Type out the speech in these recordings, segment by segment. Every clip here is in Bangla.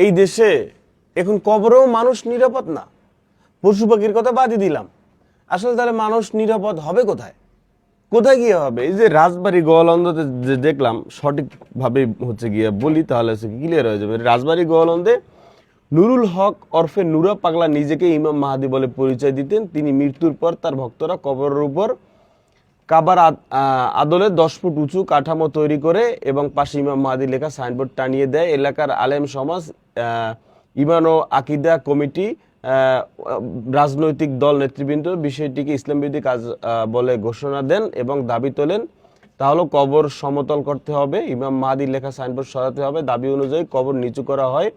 এই দেশে এখন কবরেও মানুষ নিরাপদ না। পশু পাখির কথা বাদই দিলাম, আসলে তাহলে মানুষ নিরাপদ হবে কোথায়? কোথায় গিয়ে হবে? এই যে রাজবাড়ী গোয়ালন্দতে যে দেখলাম, সঠিকভাবে হচ্ছে গিয়ে বলি তাহলে ক্লিয়ার হয়ে যাবে। রাজবাড়ী গোয়ালন্দে নুরুল হক ওরফে নুরা পাগলা নিজেকে ইমাম মাহাদি বলে পরিচয় দিতেন। তিনি মৃত্যুর পর তার ভক্তরা কবরের উপর কাবার আদলে 10 ফুট উঁচু কাঠামো তৈরি করে এবং পাশে ইমাম মাহাদি লেখা সাইনবোর্ড টানিয়ে দেয়। এলাকার আলেম সমাজ, ইমান ও আকিদা কমিটি, রাজনৈতিক দল নেতৃবৃন্দ বিষয়টিকে ইসলাম বিরোধী কাজ বলে ঘোষণা দেন এবং দাবি তোলেন তা হলো কবর সমতল করতে হবে, ইমাম মাহাদির লেখা সাইনবোর্ড সরাতে হবে। দাবি অনুযায়ী কবর নিচু করা হয়,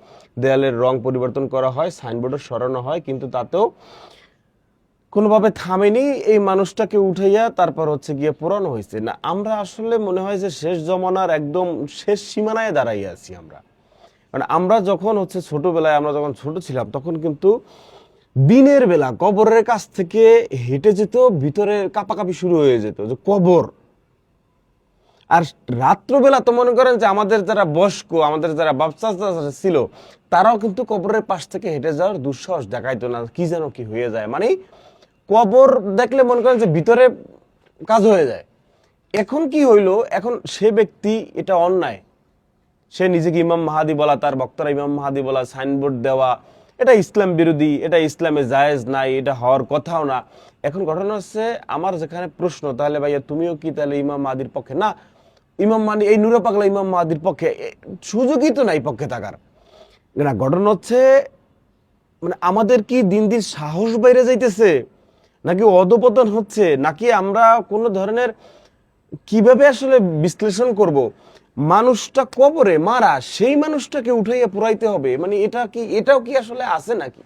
দেয়ালের রং পরিবর্তন করা হয়, সাইনবোর্ডও সরানো হয়, কিন্তু তাতেও কোনোভাবে থামেনি। এই মানুষটাকে উঠাইয়া তারপর হচ্ছে গিয়ে পুরানো হয়েছে না। আমরা আসলে মনে হয় যে শেষ জমানার একদম শেষ সীমানায় দাঁড়াইয়ে আছি আমরা। কারণ আমরা যখন হচ্ছে ছোটবেলায়, আমরা যখন ছোট ছিলাম তখন কিন্তু দিনের বেলা কবরের কাছ থেকে হেঁটে যেত, ভিতরে কাঁপাকাঁপি শুরু হয়ে যেত যে কবর। আর রাত্রবেলা তো মনে করেন যে আমাদের যারা বয়স্ক, আমাদের যারা বাচ্চা ছিল, তারাও কিন্তু কবরের পাশ থেকে হেঁটে যাওয়ার দুঃসাহস দেখাইতো না, কি যেন কি হয়ে যায়। মানে কবর দেখলে মনে করেন যে ভিতরে কাজ হয়ে যায়। এখন কি হইলো, এখন সে ব্যক্তি, এটা অন্যায়, সে নিজেকে ইমাম মাহাদি বলা, তার ভক্তরা ইমাম মাহাদি বলা, সাইনবোর্ড দেওয়া, এটা ইসলাম বিরোধী, এটা ইসলামে জায়েজ নাই, এটা হওয়ার কথাও না। এখন ঘটনা হচ্ছে, আমার যেখানে প্রশ্ন, তাহলে ভাইয়া তুমিও কি তাহলে ইমাম মাহাদির পক্ষে? না, ইমাম মাহাদি, এই নুরা পাগলা ইমাম মাহাদির পক্ষে, সুযোগই তো নাই পক্ষে থাকার। না, ঘটনা হচ্ছে মানে আমাদের কি দিন দিন সাহস বাইরে যাইতেছে, নাকি অধপতন হচ্ছে, নাকি আমরা কোনো ধরনের, কিভাবে আসলে বিশ্লেষণ করব, মানুষটা কবরে মারা, সেই মানুষটাকে উঠাইয়া পুরাইতে হবে? মানে এটা কি, এটাও কি আসলে আছে নাকি?